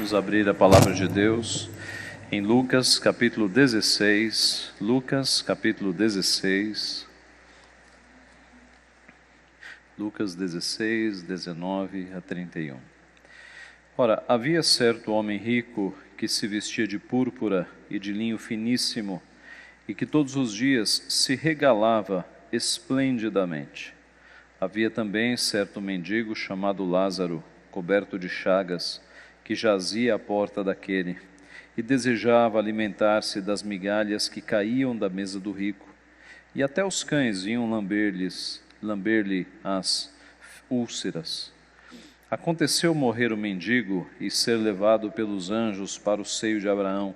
Vamos abrir a palavra de Deus em Lucas capítulo 16. Lucas capítulo 16. Lucas 16, 19 a 31. Ora, havia certo homem rico que se vestia de púrpura e de linho finíssimo e que todos os dias se regalava esplendidamente. Havia também certo mendigo chamado Lázaro, coberto de chagas, que jazia à porta daquele, e desejava alimentar-se das migalhas que caíam da mesa do rico. E até os cães vinham lamber-lhe as úlceras. Aconteceu morrer o mendigo e ser levado pelos anjos para o seio de Abraão.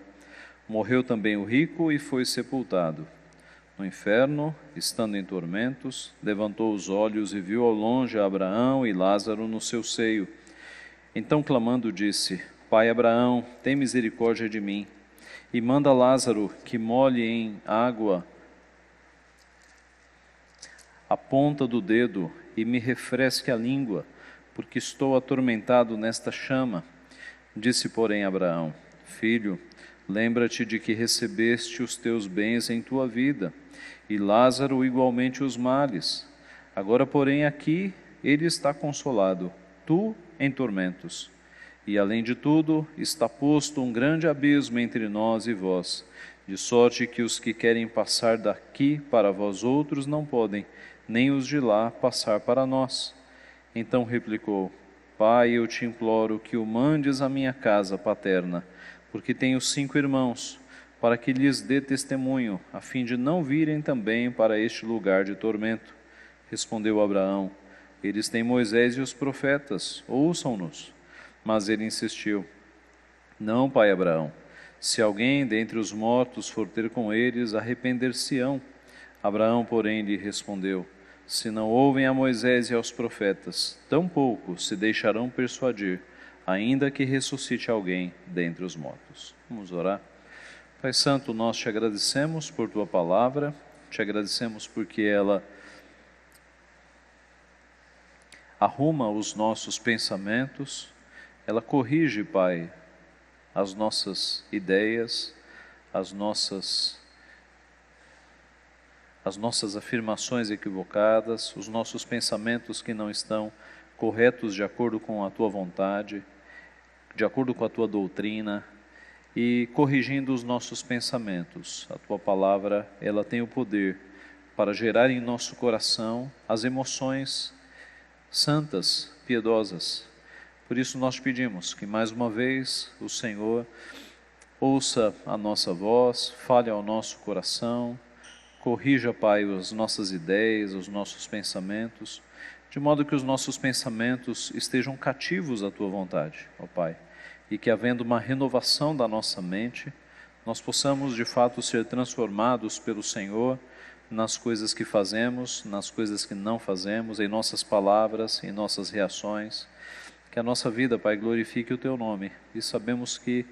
Morreu também o rico e foi sepultado. No inferno, estando em tormentos, levantou os olhos e viu ao longe Abraão e Lázaro no seu seio. Então, clamando, disse: Pai Abraão, tem misericórdia de mim, e manda Lázaro que molhe em água a ponta do dedo e me refresque a língua, porque estou atormentado nesta chama. Disse, porém, Abraão: Filho, lembra-te de que recebeste os teus bens em tua vida, e Lázaro igualmente os males. Agora, porém, aqui ele está consolado, tu em tormentos. E, além de tudo, está posto um grande abismo entre nós e vós, de sorte que os que querem passar daqui para vós outros não podem, nem os de lá passar para nós. Então replicou: Pai, eu te imploro que o mandes à minha casa paterna, porque tenho 5 irmãos, para que lhes dê testemunho, a fim de não virem também para este lugar de tormento. Respondeu Abraão: Eles têm Moisés e os profetas, ouçam-nos. Mas ele insistiu: Não, pai Abraão, se alguém dentre os mortos for ter com eles, arrepender-se-ão. Abraão, porém, lhe respondeu: Se não ouvem a Moisés e aos profetas, tampouco se deixarão persuadir, ainda que ressuscite alguém dentre os mortos. Vamos orar. Pai Santo, nós te agradecemos por tua palavra, te agradecemos porque ela arruma os nossos pensamentos, ela corrige, Pai, as nossas ideias, as nossas afirmações equivocadas, os nossos pensamentos que não estão corretos de acordo com a tua vontade, de acordo com a tua doutrina, e corrigindo os nossos pensamentos. A tua palavra, ela tem o poder para gerar em nosso coração as emoções santas, piedosas. Por isso nós pedimos que mais uma vez o Senhor ouça a nossa voz, fale ao nosso coração, corrija, Pai, as nossas ideias, os nossos pensamentos, de modo que os nossos pensamentos estejam cativos à tua vontade, ó Pai, e que, havendo uma renovação da nossa mente, nós possamos de fato ser transformados pelo Senhor nas coisas que fazemos, nas coisas que não fazemos, em nossas palavras, em nossas reações. Que a nossa vida, Pai, glorifique o teu nome, e sabemos que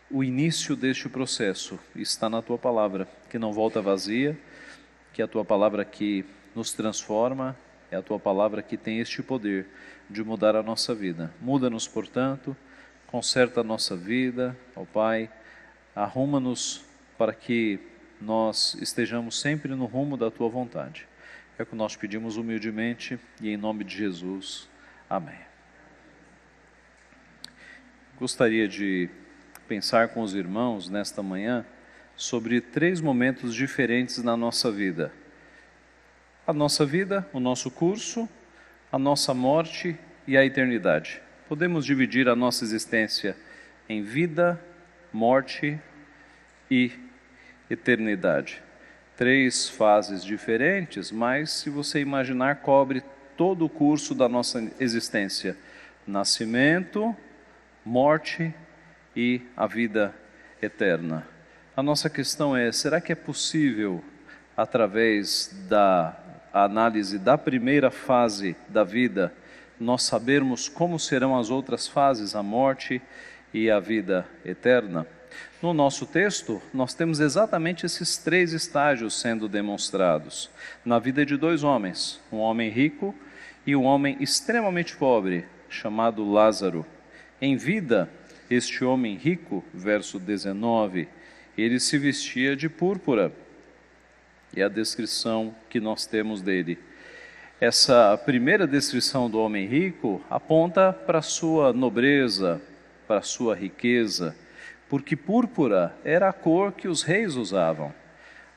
o início deste processo está na tua palavra, que não volta vazia, que é a tua palavra que nos transforma, é a tua palavra que tem este poder de mudar a nossa vida. Muda-nos, portanto, conserta a nossa vida, ó Pai, arruma-nos para que nós estejamos sempre no rumo da tua vontade. É o que nós pedimos humildemente e em nome de Jesus. Amém. Gostaria de pensar com os irmãos nesta manhã sobre 3 momentos diferentes na nossa vida. A nossa vida, o nosso curso, a nossa morte e a eternidade. Podemos dividir a nossa existência em vida, morte e eternidade. 3 fases diferentes, mas se você imaginar, cobre todo o curso da nossa existência: nascimento, morte e a vida eterna. A nossa questão é: será que é possível, através da análise da primeira fase da vida, nós sabermos como serão as outras fases, a morte e a vida eterna? No nosso texto, nós temos exatamente esses 3 estágios sendo demonstrados na vida de 2 homens, um homem rico e um homem extremamente pobre, chamado Lázaro. Em vida, este homem rico, verso 19, ele se vestia de púrpura. É a descrição que nós temos dele. Essa primeira descrição do homem rico aponta para a sua nobreza, para a sua riqueza, porque púrpura era a cor que os reis usavam.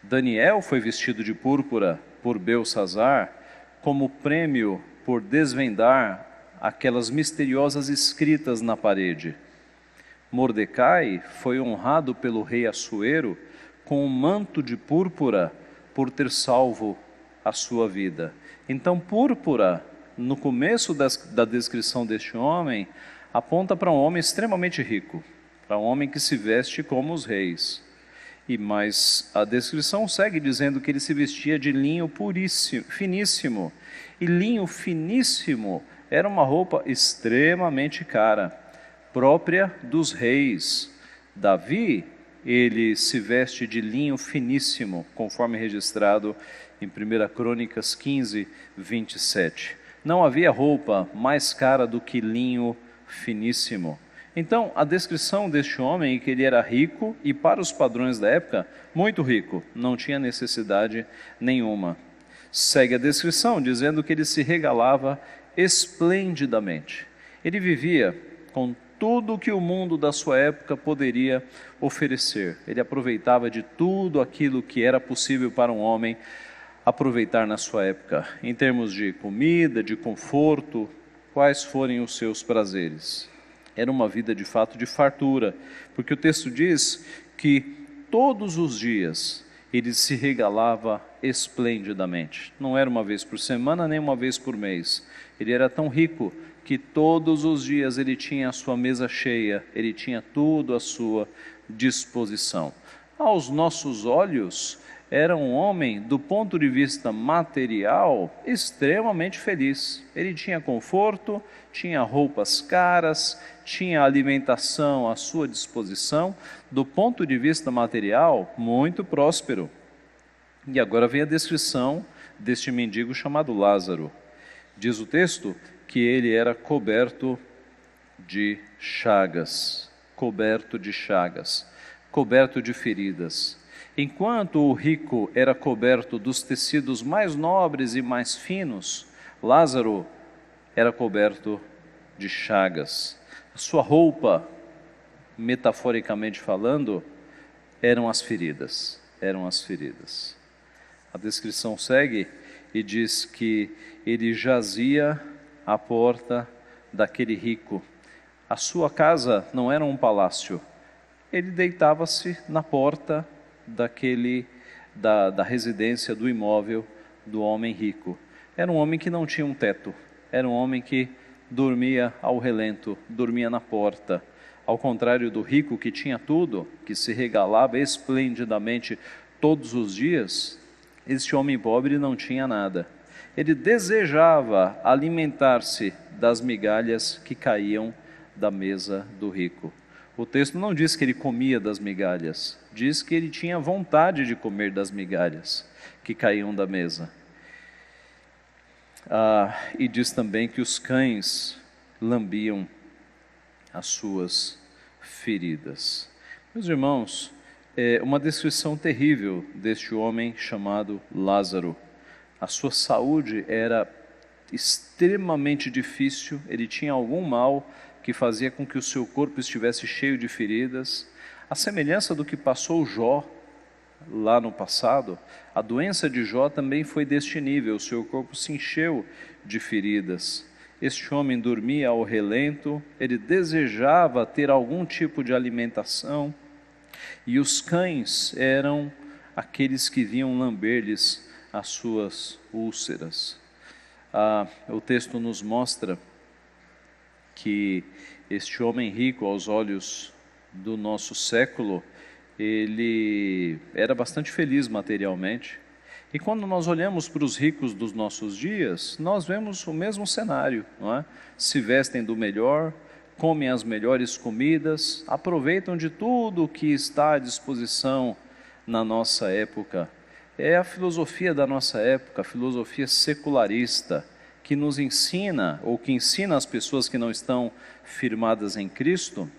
Daniel foi vestido de púrpura por Belsazar como prêmio por desvendar aquelas misteriosas escritas na parede. Mordecai foi honrado pelo rei Assuero com um manto de púrpura por ter salvo a sua vida. Então, púrpura, no começo da descrição deste homem, aponta para um homem extremamente rico, para um homem que se veste como os reis. Mas a descrição segue dizendo que ele se vestia de linho puríssimo, finíssimo. E linho finíssimo era uma roupa extremamente cara, própria dos reis. Davi, ele se veste de linho finíssimo, conforme registrado em 1 Crônicas 15, 27. Não havia roupa mais cara do que linho finíssimo. Então, a descrição deste homem é que ele era rico e, para os padrões da época, muito rico, não tinha necessidade nenhuma. Segue a descrição, dizendo que ele se regalava esplendidamente. Ele vivia com tudo que o mundo da sua época poderia oferecer. Ele aproveitava de tudo aquilo que era possível para um homem aproveitar na sua época, em termos de comida, de conforto, quais forem os seus prazeres. Era uma vida de fato de fartura, porque o texto diz que todos os dias ele se regalava esplendidamente. Não era uma vez por semana, nem uma vez por mês. Ele era tão rico que todos os dias ele tinha a sua mesa cheia, ele tinha tudo à sua disposição. Aos nossos olhos, era um homem, do ponto de vista material, extremamente feliz. Ele tinha conforto, tinha roupas caras, tinha alimentação à sua disposição. Do ponto de vista material, muito próspero. E agora vem a descrição deste mendigo chamado Lázaro. Diz o texto que ele era coberto de chagas, coberto de feridas. Enquanto o rico era coberto dos tecidos mais nobres e mais finos, Lázaro era coberto de chagas. A sua roupa, metaforicamente falando, eram as feridas. A descrição segue e diz que ele jazia à porta daquele rico. A sua casa não era um palácio. Ele deitava-se na porta da residência, do imóvel do homem rico. Era um homem que não tinha um teto, era um homem que dormia ao relento, dormia na porta. Ao contrário do rico que tinha tudo, que se regalava esplendidamente todos os dias, este homem pobre não tinha nada. Ele desejava alimentar-se das migalhas que caíam da mesa do rico. O texto não diz que ele comia das migalhas, diz que ele tinha vontade de comer das migalhas que caíam da mesa. E diz também que os cães lambiam as suas feridas. Meus irmãos, é uma descrição terrível deste homem chamado Lázaro. A sua saúde era extremamente difícil, ele tinha algum mal que fazia com que o seu corpo estivesse cheio de feridas. A semelhança do que passou Jó lá no passado, a doença de Jó também foi deste nível, o seu corpo se encheu de feridas. Este homem dormia ao relento, ele desejava ter algum tipo de alimentação, e os cães eram aqueles que vinham lamber-lhes as suas úlceras. O texto nos mostra que este homem rico, aos olhos do nosso século, ele era bastante feliz materialmente. E quando nós olhamos para os ricos dos nossos dias, nós vemos o mesmo cenário, não é? Se vestem do melhor, comem as melhores comidas, aproveitam de tudo que está à disposição na nossa época. É a filosofia da nossa época, a filosofia secularista, que nos ensina, ou que ensina as pessoas que não estão firmadas em Cristo,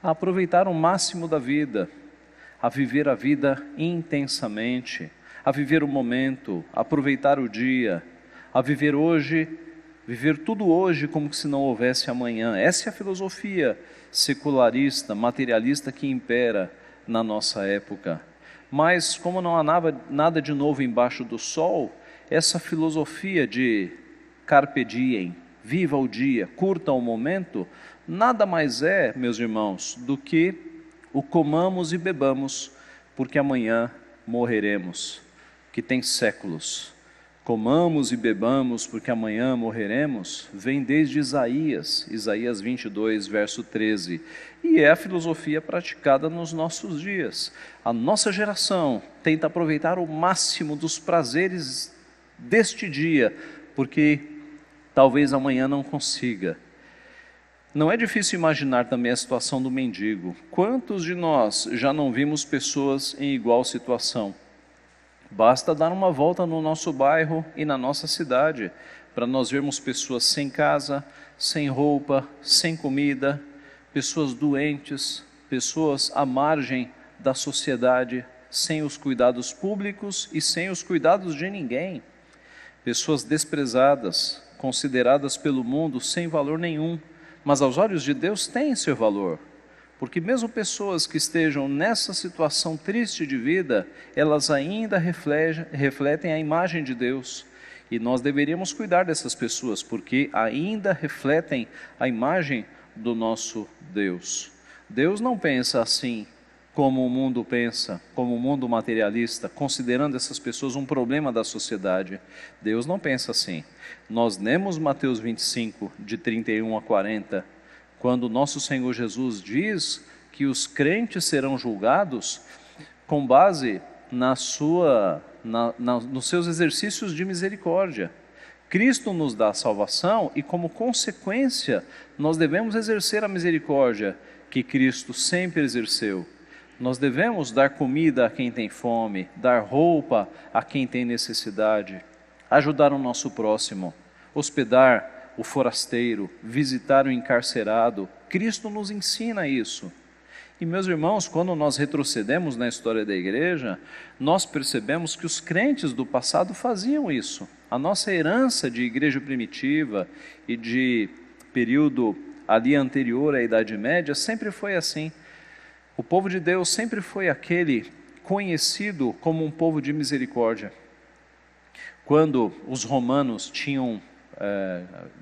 a aproveitar o máximo da vida, a viver a vida intensamente, a viver o momento, a aproveitar o dia, a viver hoje, viver tudo hoje como se não houvesse amanhã. Essa é a filosofia secularista, materialista que impera na nossa época. Mas como não há nada de novo embaixo do sol, essa filosofia de carpe diem, viva o dia, curta o momento, nada mais é, meus irmãos, do que o comamos e bebamos, porque amanhã morreremos, que tem séculos. Comamos e bebamos, porque amanhã morreremos, vem desde Isaías 22, verso 13. E é a filosofia praticada nos nossos dias. A nossa geração tenta aproveitar o máximo dos prazeres deste dia, porque talvez amanhã não consiga. Não é difícil imaginar também a situação do mendigo. Quantos de nós já não vimos pessoas em igual situação? Basta dar uma volta no nosso bairro e na nossa cidade, para nós vermos pessoas sem casa, sem roupa, sem comida, pessoas doentes, pessoas à margem da sociedade, sem os cuidados públicos e sem os cuidados de ninguém. Pessoas desprezadas, consideradas pelo mundo sem valor nenhum, mas aos olhos de Deus têm seu valor. Porque mesmo pessoas que estejam nessa situação triste de vida, elas ainda refletem a imagem de Deus. E nós deveríamos cuidar dessas pessoas, porque ainda refletem a imagem do nosso Deus. Deus não pensa assim como o mundo pensa, como o mundo materialista, considerando essas pessoas um problema da sociedade. Deus não pensa assim. Nós lemos Mateus 25, de 31 a 40, quando nosso Senhor Jesus diz que os crentes serão julgados com base nos seus exercícios de misericórdia. Cristo nos dá a salvação e, como consequência, nós devemos exercer a misericórdia que Cristo sempre exerceu. Nós devemos dar comida a quem tem fome, dar roupa a quem tem necessidade, ajudar o nosso próximo, hospedar o forasteiro, visitar o encarcerado. Cristo nos ensina isso. E meus irmãos, quando nós retrocedemos na história da igreja, nós percebemos que os crentes do passado faziam isso. A nossa herança de igreja primitiva e de período ali anterior à Idade Média sempre foi assim. O povo de Deus sempre foi aquele conhecido como um povo de misericórdia. Quando os romanos tinham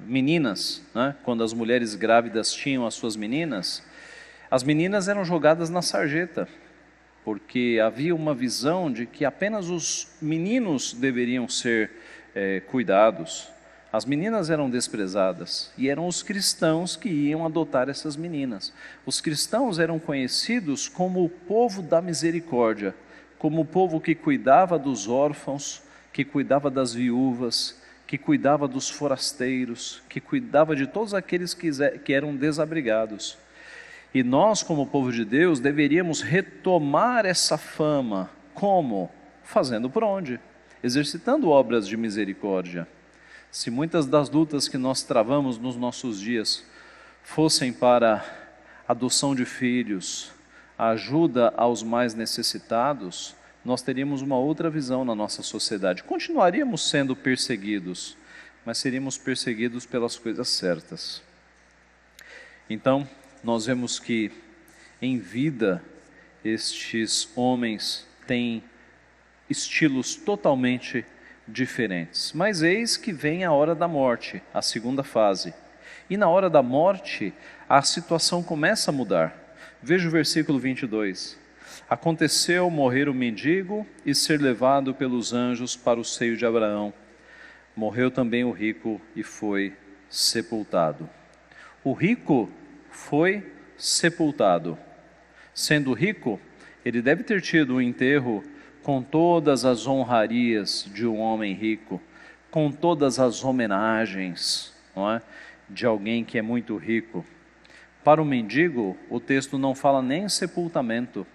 meninas, né? Quando as mulheres grávidas tinham as suas meninas, as meninas eram jogadas na sarjeta, porque havia uma visão de que apenas os meninos deveriam ser cuidados. As meninas eram desprezadas e eram os cristãos que iam adotar essas meninas. Os cristãos eram conhecidos como o povo da misericórdia, como o povo que cuidava dos órfãos, que cuidava das viúvas, que cuidava dos forasteiros, que cuidava de todos aqueles que eram desabrigados. E nós, como povo de Deus, deveríamos retomar essa fama. Como? Fazendo por onde? Exercitando obras de misericórdia. Se muitas das lutas que nós travamos nos nossos dias fossem para adoção de filhos, ajuda aos mais necessitados, nós teríamos uma outra visão na nossa sociedade. Continuaríamos sendo perseguidos, mas seríamos perseguidos pelas coisas certas. Então, nós vemos que em vida estes homens têm estilos totalmente diferentes. Mas eis que vem a hora da morte, a segunda fase. E na hora da morte, a situação começa a mudar. Veja o versículo 22. Aconteceu morrer o mendigo e ser levado pelos anjos para o seio de Abraão. Morreu também o rico e foi sepultado. O rico foi sepultado. Sendo rico, ele deve ter tido um enterro com todas as honrarias de um homem rico, com todas as homenagens, não é? De alguém que é muito rico. Para o mendigo, o texto não fala nem em sepultamento.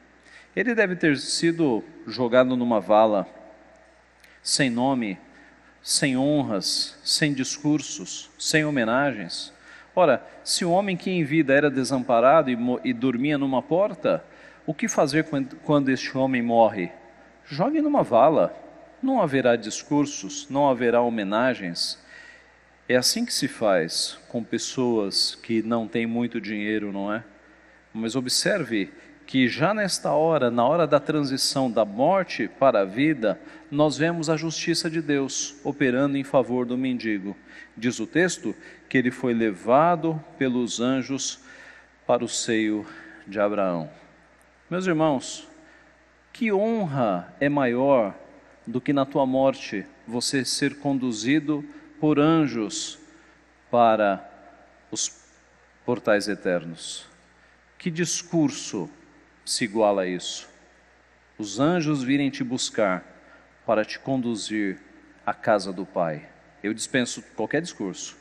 Ele deve ter sido jogado numa vala, sem nome, sem honras, sem discursos, sem homenagens. Ora, se o homem que em vida era desamparado e dormia numa porta, o que fazer quando este homem morre? Jogue numa vala, não haverá discursos, não haverá homenagens. É assim que se faz com pessoas que não têm muito dinheiro, não é? Mas observe que já nesta hora, na hora da transição da morte para a vida, nós vemos a justiça de Deus operando em favor do mendigo. Diz o texto que ele foi levado pelos anjos para o seio de Abraão. Meus irmãos, que honra é maior do que na tua morte você ser conduzido por anjos para os portais eternos? Que discurso se iguala a isso? Os anjos virem te buscar para te conduzir à casa do Pai. Eu dispenso qualquer discurso.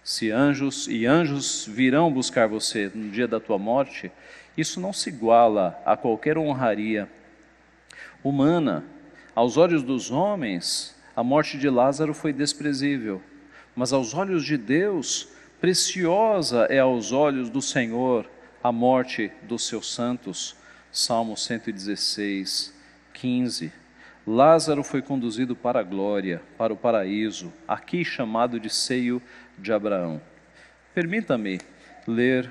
Se anjos virão buscar você no dia da tua morte, isso não se iguala a qualquer honraria humana. Aos olhos dos homens, a morte de Lázaro foi desprezível, mas aos olhos de Deus, preciosa é aos olhos do Senhor a morte dos seus santos. Salmo 116, 15. Lázaro foi conduzido para a glória, para o paraíso, aqui chamado de seio de Abraão. Permita-me ler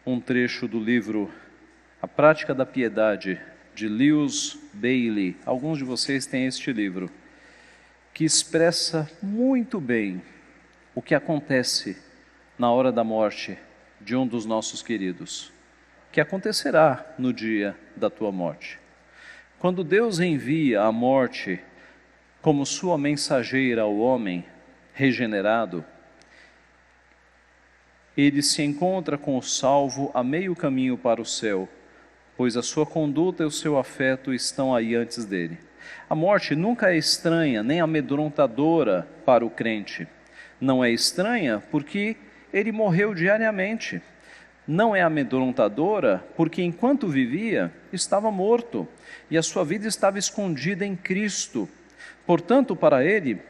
um trecho do livro A Prática da Piedade, de Lewis Bailey. Alguns de vocês têm este livro, que expressa muito bem o que acontece na hora da morte de um dos nossos queridos, que acontecerá no dia da tua morte. Quando Deus envia a morte como sua mensageira ao homem regenerado, ele se encontra com o salvo a meio caminho para o céu, pois a sua conduta e o seu afeto estão aí antes dele. A morte nunca é estranha nem amedrontadora para o crente. Não é estranha porque ele morreu diariamente. Não é amedrontadora porque enquanto vivia estava morto e a sua vida estava escondida em Cristo. Portanto, para ele,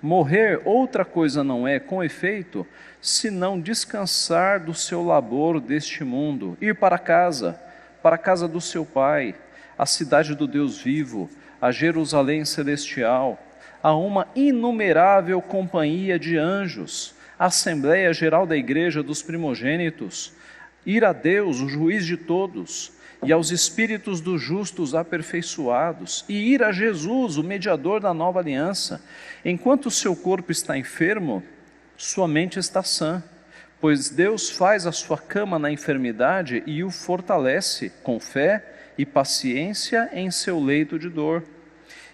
morrer outra coisa não é, com efeito, senão descansar do seu labor deste mundo, ir para a casa do seu Pai, a cidade do Deus vivo, a Jerusalém celestial, a uma inumerável companhia de anjos, a Assembleia Geral da Igreja dos Primogênitos, ir a Deus, o juiz de todos, e aos espíritos dos justos aperfeiçoados, e ir a Jesus, o mediador da nova aliança. Enquanto o seu corpo está enfermo, sua mente está sã, pois Deus faz a sua cama na enfermidade e o fortalece com fé e paciência em seu leito de dor.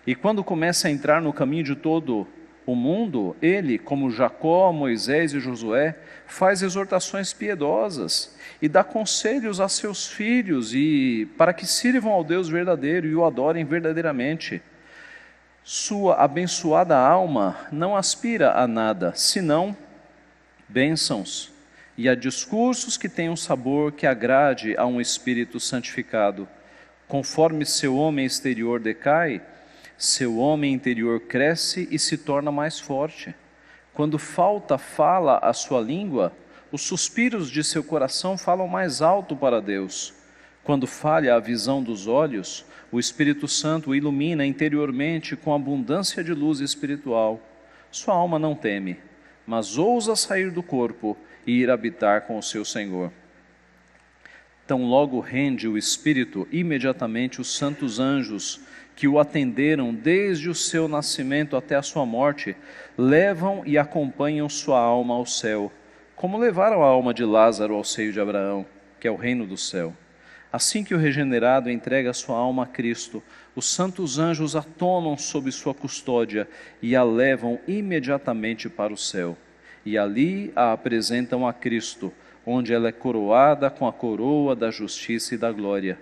E quando começa a entrar no caminho de todo o mundo, ele, como Jacó, Moisés e Josué, faz exortações piedosas e dá conselhos a seus filhos e para que sirvam ao Deus verdadeiro e o adorem verdadeiramente. Sua abençoada alma não aspira a nada, senão bênçãos e a discursos que tenham sabor que agrade a um espírito santificado. Conforme seu homem exterior decai, seu homem interior cresce e se torna mais forte. Quando falta fala a sua língua, os suspiros de seu coração falam mais alto para Deus. Quando falha a visão dos olhos, o Espírito Santo o ilumina interiormente com abundância de luz espiritual. Sua alma não teme, mas ousa sair do corpo e ir habitar com o seu Senhor. Tão logo rende o Espírito, imediatamente os santos anjos que o atenderam desde o seu nascimento até a sua morte, levam e acompanham sua alma ao céu, como levaram a alma de Lázaro ao seio de Abraão, que é o reino do céu. Assim que o regenerado entrega sua alma a Cristo, os santos anjos a tomam sob sua custódia e a levam imediatamente para o céu. E ali a apresentam a Cristo, onde ela é coroada com a coroa da justiça e da glória.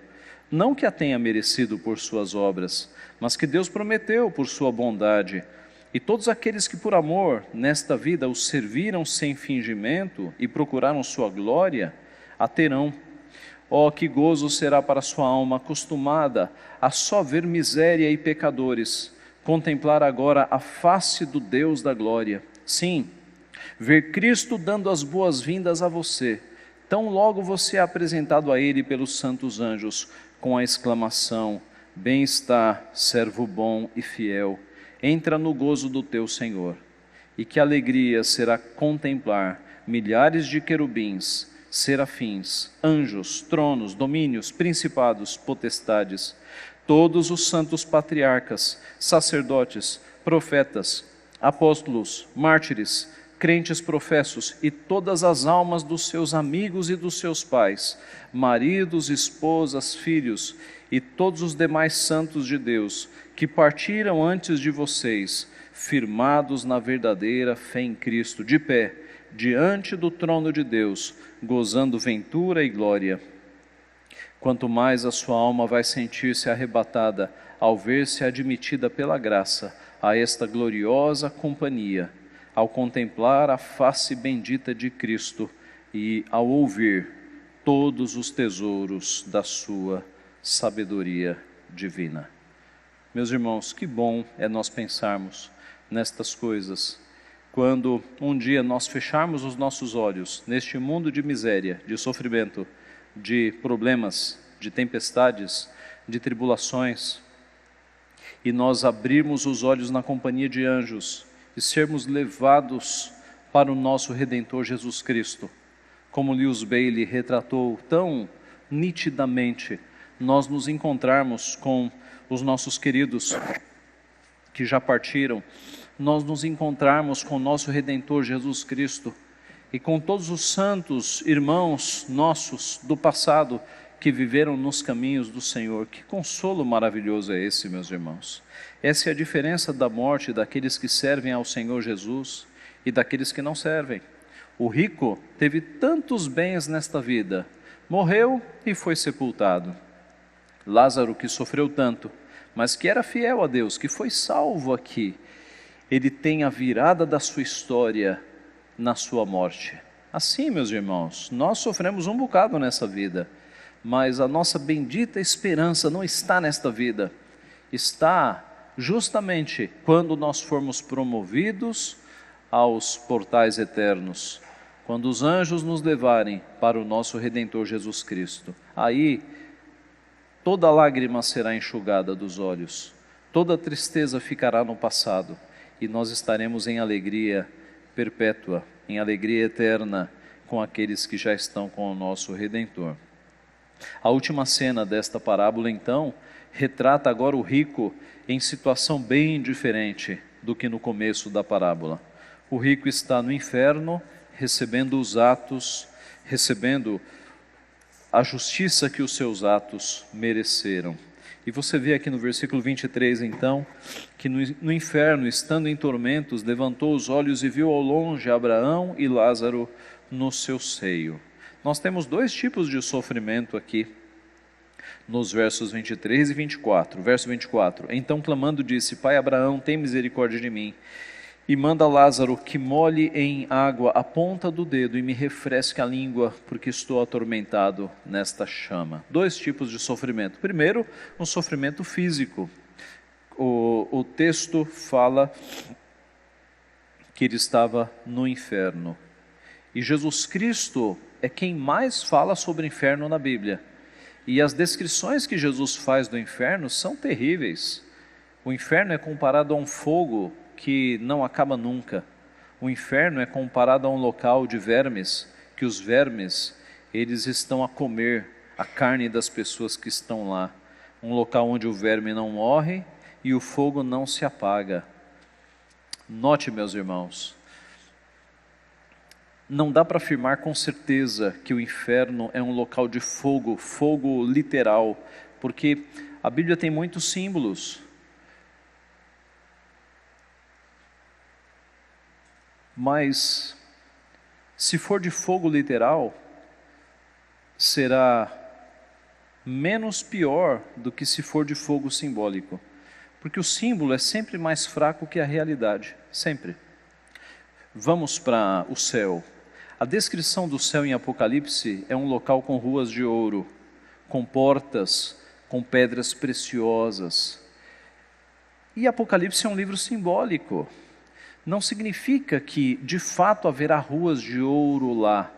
Não que a tenha merecido por suas obras, mas que Deus prometeu por sua bondade. E todos aqueles que por amor, nesta vida, o serviram sem fingimento e procuraram sua glória, a terão. Oh, que gozo será para sua alma acostumada a só ver miséria e pecadores, contemplar agora a face do Deus da glória. Sim, ver Cristo dando as boas-vindas a você, tão logo você é apresentado a Ele pelos santos anjos, com a exclamação: bem-está, servo bom e fiel, entra no gozo do teu Senhor. E que alegria será contemplar milhares de querubins, serafins, anjos, tronos, domínios, principados, potestades, todos os santos patriarcas, sacerdotes, profetas, apóstolos, mártires, crentes professos e todas as almas dos seus amigos e dos seus pais, maridos, esposas, filhos e todos os demais santos de Deus que partiram antes de vocês, firmados na verdadeira fé em Cristo, de pé, diante do trono de Deus, gozando ventura e glória. Quanto mais a sua alma vai sentir-se arrebatada ao ver-se admitida pela graça a esta gloriosa companhia, ao contemplar a face bendita de Cristo e ao ouvir todos os tesouros da sua sabedoria divina. Meus irmãos, que bom é nós pensarmos nestas coisas, quando um dia nós fecharmos os nossos olhos neste mundo de miséria, de sofrimento, de problemas, de tempestades, de tribulações, e nós abrirmos os olhos na companhia de anjos e sermos levados para o nosso Redentor Jesus Cristo, como Lewis Bailey retratou tão nitidamente, nós nos encontrarmos com os nossos queridos que já partiram, nós nos encontrarmos com o nosso Redentor Jesus Cristo e com todos os santos irmãos nossos do passado que viveram nos caminhos do Senhor. Que consolo maravilhoso é esse, meus irmãos. Essa é a diferença da morte daqueles que servem ao Senhor Jesus e daqueles que não servem. O rico teve tantos bens nesta vida, morreu e foi sepultado. Lázaro, que sofreu tanto, mas que era fiel a Deus, que foi salvo aqui, ele tem a virada da sua história na sua morte. Assim, meus irmãos, nós sofremos um bocado nessa vida, mas a nossa bendita esperança não está nesta vida, está justamente quando nós formos promovidos aos portais eternos, quando os anjos nos levarem para o nosso Redentor Jesus Cristo. Aí, toda lágrima será enxugada dos olhos, toda tristeza ficará no passado, e nós estaremos em alegria perpétua, em alegria eterna, com aqueles que já estão com o nosso Redentor. A última cena desta parábola, então, retrata agora o rico em situação bem diferente do que no começo da parábola. O rico está no inferno, recebendo os atos, recebendo a justiça que os seus atos mereceram. E você vê aqui no versículo 23, então, que no inferno, estando em tormentos, levantou os olhos e viu ao longe Abraão e Lázaro no seu seio. Nós temos dois tipos de sofrimento aqui, nos versos 23 e 24. Verso 24, então clamando disse: Pai Abraão, tem misericórdia de mim, e manda Lázaro que molhe em água a ponta do dedo e me refresque a língua, porque estou atormentado nesta chama. Dois tipos de sofrimento. Primeiro, um sofrimento físico. O texto fala que ele estava no inferno. E Jesus Cristo é quem mais fala sobre o inferno na Bíblia. E as descrições que Jesus faz do inferno são terríveis. O inferno é comparado a um fogo que não acaba nunca. O inferno é comparado a um local de vermes, que os vermes, eles estão a comer a carne das pessoas que estão lá. Um local onde o verme não morre e o fogo não se apaga. Note, meus irmãos, não dá para afirmar com certeza que o inferno é um local de fogo, fogo literal, porque a Bíblia tem muitos símbolos. Mas, se for de fogo literal, será menos pior do que se for de fogo simbólico. Porque o símbolo é sempre mais fraco que a realidade, sempre. Vamos para o céu. A descrição do céu em Apocalipse é um local com ruas de ouro, com portas, com pedras preciosas. E Apocalipse é um livro simbólico. não significa que de fato haverá ruas de ouro lá,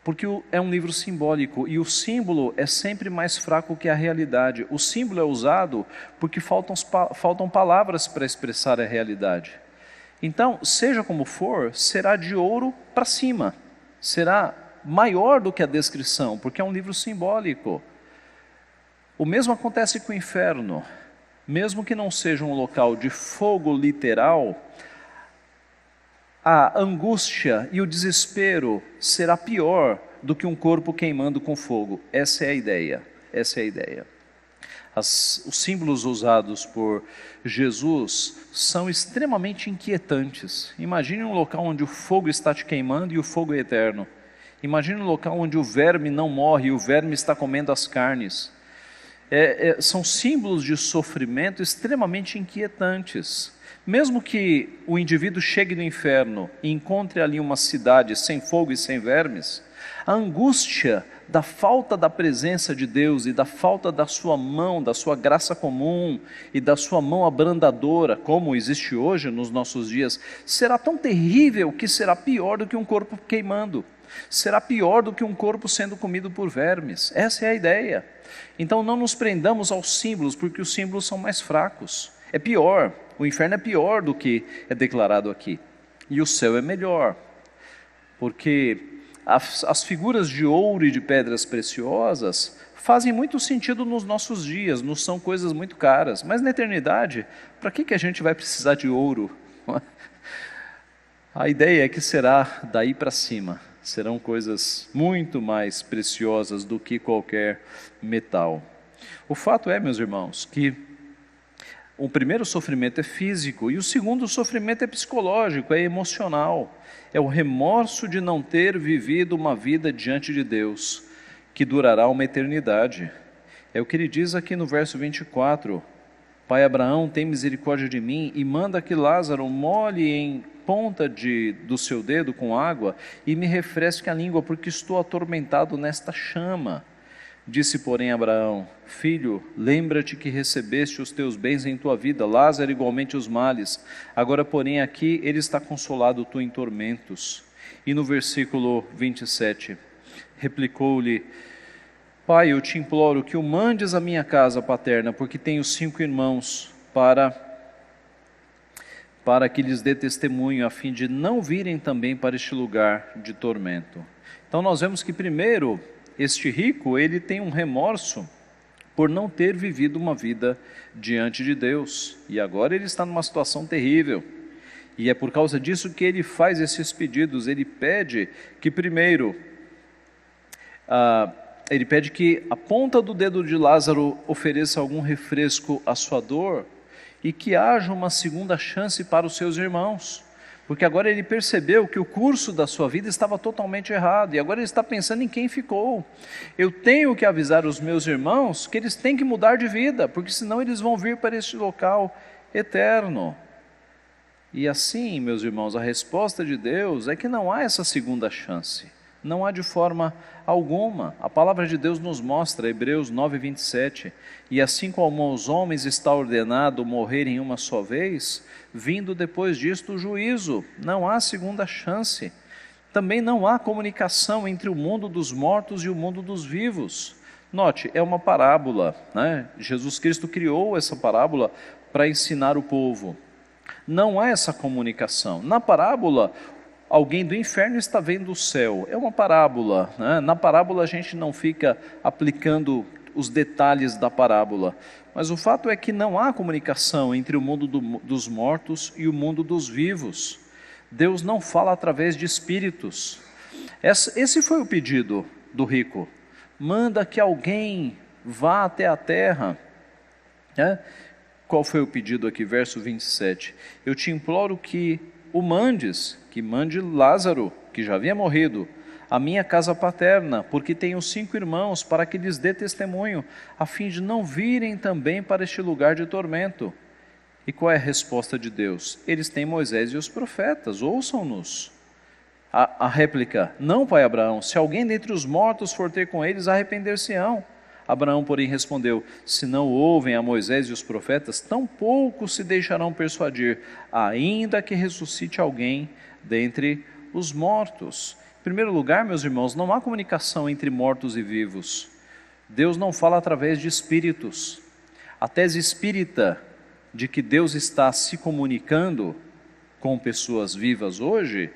porque é um livro simbólico e o símbolo é sempre mais fraco que a realidade. O símbolo é usado porque faltam palavras para expressar a realidade. Então, seja como for, será de ouro para cima, será maior do que a descrição, porque é um livro simbólico. O mesmo acontece com o inferno. Mesmo que não seja um local de fogo literal, a angústia e o desespero será pior do que um corpo queimando com fogo. Essa é a ideia. Essa é a ideia. Os símbolos usados por Jesus são extremamente inquietantes. Imagine um local onde o fogo está te queimando e o fogo é eterno. Imagine um local onde o verme não morre e o verme está comendo as carnes. São símbolos de sofrimento extremamente inquietantes. Mesmo que o indivíduo chegue no inferno e encontre ali uma cidade sem fogo e sem vermes, a angústia da falta da presença de Deus e da falta da sua mão, da sua graça comum e da sua mão abrandadora, como existe hoje nos nossos dias, será tão terrível que será pior do que um corpo queimando. Será pior do que um corpo sendo comido por vermes. Essa é a ideia. Então não nos prendamos aos símbolos, porque os símbolos são mais fracos. É pior, o inferno é pior do que é declarado aqui. E o céu é melhor, porque as figuras de ouro e de pedras preciosas fazem muito sentido nos nossos dias, não são coisas muito caras. Mas na eternidade, para que a gente vai precisar de ouro? A ideia é que será daí para cima. Serão coisas muito mais preciosas do que qualquer metal. O fato é, meus irmãos, que o primeiro sofrimento é físico e o segundo sofrimento é psicológico, é emocional. É o remorso de não ter vivido uma vida diante de Deus, que durará uma eternidade. É o que ele diz aqui no verso 24. Pai Abraão, tem misericórdia de mim e manda que Lázaro molhe em ponta do seu dedo com água e me refresque a língua, porque estou atormentado nesta chama. Disse, porém, Abraão: filho, lembra-te que recebeste os teus bens em tua vida, Lázaro igualmente os males. Agora, porém, aqui ele está consolado, tu em tormentos. E no versículo 27, replicou-lhe: Pai, eu te imploro que o mandes à minha casa paterna, porque tenho 5 irmãos, para que lhes dê testemunho, a fim de não virem também para este lugar de tormento. Então nós vemos que primeiro, este rico, ele tem um remorso por não ter vivido uma vida diante de Deus, e agora ele está numa situação terrível, e é por causa disso que ele faz esses pedidos. Ele pede que primeiro, ele pede que a ponta do dedo de Lázaro ofereça algum refresco à sua dor, e que haja uma segunda chance para os seus irmãos, porque agora ele percebeu que o curso da sua vida estava totalmente errado, e agora ele está pensando em quem ficou. Eu tenho que avisar os meus irmãos que eles têm que mudar de vida, porque senão eles vão vir para este local eterno. E assim, meus irmãos, a resposta de Deus é que não há essa segunda chance. Não há de forma alguma. A palavra de Deus nos mostra, Hebreus 9:27, e assim como aos homens está ordenado morrerem uma só vez, vindo depois disto o juízo. Não há segunda chance. Também não há comunicação entre o mundo dos mortos e o mundo dos vivos. Note, é uma parábola, né? Jesus Cristo criou essa parábola para ensinar o povo. Não há essa comunicação. Na parábola, alguém do inferno está vendo o céu. É uma parábola, né? Na parábola a gente não fica aplicando os detalhes da parábola, mas o fato é que não há comunicação entre o mundo dos mortos e o mundo dos vivos. Deus não fala através de espíritos. Esse foi o pedido do rico. Manda que alguém vá até a terra, né? Qual foi o pedido aqui? Verso 27. Eu te imploro que o mandes, que mande Lázaro, que já havia morrido, à minha casa paterna, porque tenho 5 irmãos, para que lhes dê testemunho, a fim de não virem também para este lugar de tormento. E qual é a resposta de Deus? Eles têm Moisés e os profetas, ouçam-nos. A réplica: não, pai Abraão, se alguém dentre os mortos for ter com eles, arrepender-se-ão. Abraão, porém, respondeu: se não ouvem a Moisés e os profetas, tampouco se deixarão persuadir, ainda que ressuscite alguém dentre os mortos. Em primeiro lugar, meus irmãos, não há comunicação entre mortos e vivos. Deus não fala através de espíritos. A tese espírita de que Deus está se comunicando com pessoas vivas hoje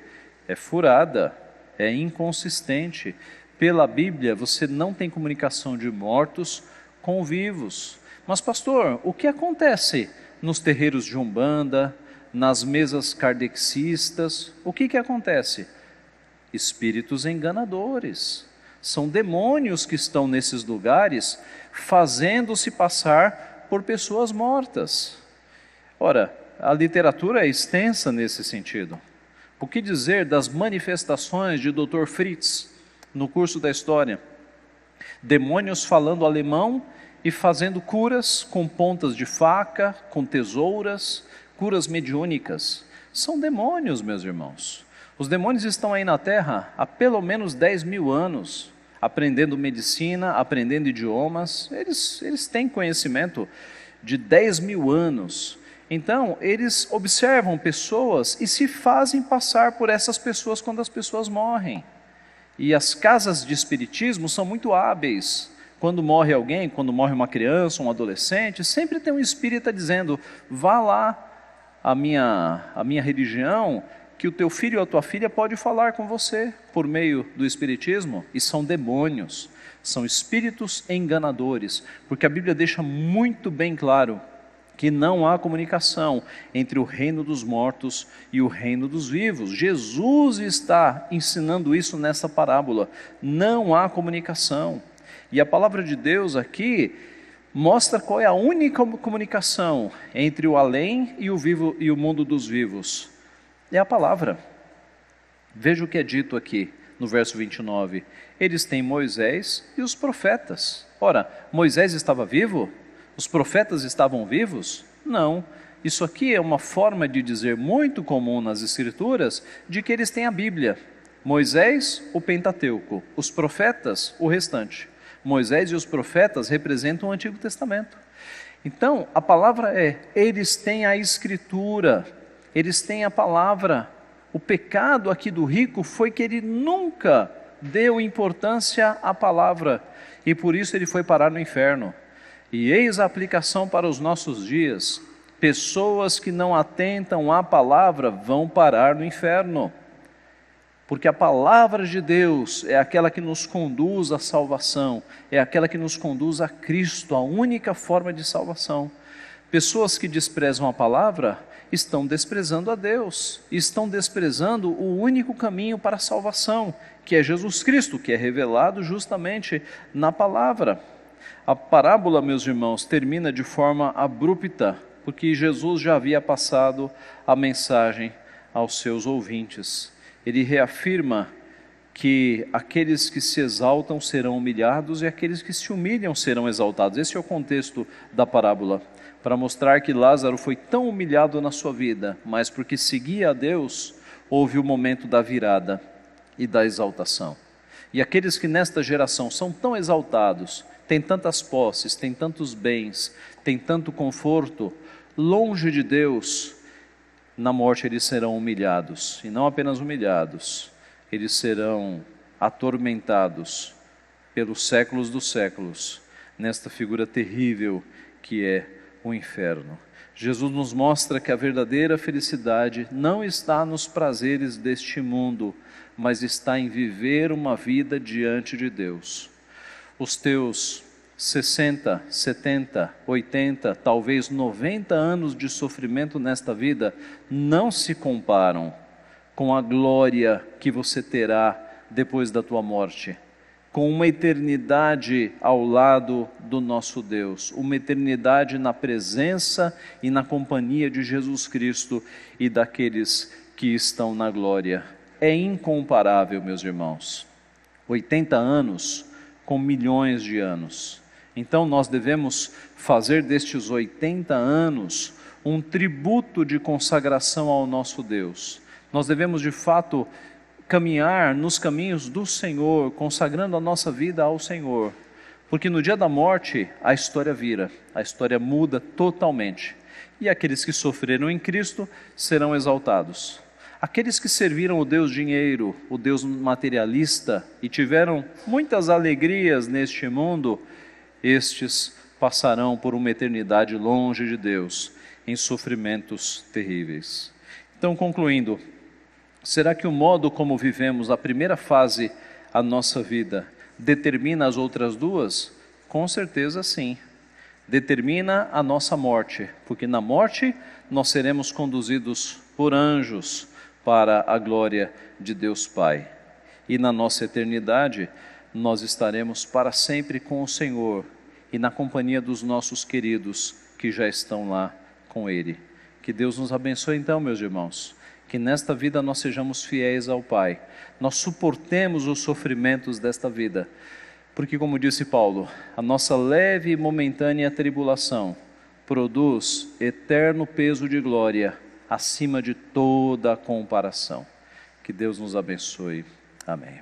é furada, é inconsistente. Pela Bíblia, você não tem comunicação de mortos com vivos. Mas, pastor, o que acontece nos terreiros de Umbanda, nas mesas kardexistas? O que acontece? Espíritos enganadores. São demônios que estão nesses lugares fazendo-se passar por pessoas mortas. Ora, a literatura é extensa nesse sentido. O que dizer das manifestações de Dr. Fritz no curso da história? Demônios falando alemão e fazendo curas com pontas de faca, com tesouras, curas mediúnicas. São demônios, meus irmãos. Os demônios estão aí na Terra há pelo menos 10.000 anos, aprendendo medicina, aprendendo idiomas. Eles têm conhecimento de 10.000 anos. Então, eles observam pessoas e se fazem passar por essas pessoas quando as pessoas morrem. E as casas de espiritismo são muito hábeis. Quando morre alguém, quando morre uma criança, um adolescente, sempre tem um espírita dizendo: vá lá, a minha religião, que o teu filho ou a tua filha pode falar com você por meio do espiritismo. E são demônios, são espíritos enganadores, porque a Bíblia deixa muito bem claro que não há comunicação entre o reino dos mortos e o reino dos vivos. Jesus está ensinando isso nessa parábola. Não há comunicação. E a palavra de Deus aqui mostra qual é a única comunicação entre o além e o vivo e o mundo dos vivos. É a palavra. Veja o que é dito aqui no verso 29. Eles têm Moisés e os profetas. Ora, Moisés estava vivo? Os profetas estavam vivos? Não. Isso aqui é uma forma de dizer muito comum nas Escrituras, de que eles têm a Bíblia. Moisés, o Pentateuco. Os profetas, o restante. Moisés e os profetas representam o Antigo Testamento. Então, a palavra é: eles têm a Escritura, eles têm a palavra. O pecado aqui do rico foi que ele nunca deu importância à palavra, e por isso ele foi parar no inferno. E eis a aplicação para os nossos dias: pessoas que não atentam à palavra vão parar no inferno, porque a palavra de Deus é aquela que nos conduz à salvação, é aquela que nos conduz a Cristo, a única forma de salvação. Pessoas que desprezam a palavra estão desprezando a Deus, estão desprezando o único caminho para a salvação, que é Jesus Cristo, que é revelado justamente na palavra. A parábola, meus irmãos, termina de forma abrupta, porque Jesus já havia passado a mensagem aos seus ouvintes. Ele reafirma que aqueles que se exaltam serão humilhados e aqueles que se humilham serão exaltados. Esse é o contexto da parábola, para mostrar que Lázaro foi tão humilhado na sua vida, mas porque seguia a Deus, houve o momento da virada e da exaltação. E aqueles que nesta geração são tão exaltados, têm tantas posses, têm tantos bens, têm tanto conforto, longe de Deus, na morte eles serão humilhados. E não apenas humilhados, eles serão atormentados pelos séculos dos séculos, nesta figura terrível que é o inferno. Jesus nos mostra que a verdadeira felicidade não está nos prazeres deste mundo, mas está em viver uma vida diante de Deus. Os teus 60, 70, 80, talvez 90 anos de sofrimento nesta vida não se comparam com a glória que você terá depois da tua morte, com uma eternidade ao lado do nosso Deus, uma eternidade na presença e na companhia de Jesus Cristo e daqueles que estão na glória. É incomparável, meus irmãos. 80 anos com milhões de anos. Então nós devemos fazer destes 80 anos um tributo de consagração ao nosso Deus. Nós devemos de fato caminhar nos caminhos do Senhor, consagrando a nossa vida ao Senhor, Porque no dia da morte, a história vira, a história muda totalmente. E aqueles que sofreram em Cristo serão exaltados. Aqueles que serviram o Deus dinheiro, o Deus materialista, e tiveram muitas alegrias neste mundo, estes passarão por uma eternidade longe de Deus, em sofrimentos terríveis. Então, concluindo, será que o modo como vivemos a primeira fase da nossa vida determina as outras duas? Com certeza sim. Determina a nossa morte, porque na morte nós seremos conduzidos por anjos para a glória de Deus Pai. E na nossa eternidade nós estaremos para sempre com o Senhor e na companhia dos nossos queridos que já estão lá com Ele. Que Deus nos abençoe então, meus irmãos. Que nesta vida nós sejamos fiéis ao Pai. Nós suportemos os sofrimentos desta vida. Porque, como disse Paulo, a nossa leve e momentânea tribulação produz eterno peso de glória acima de toda comparação. Que Deus nos abençoe. Amém.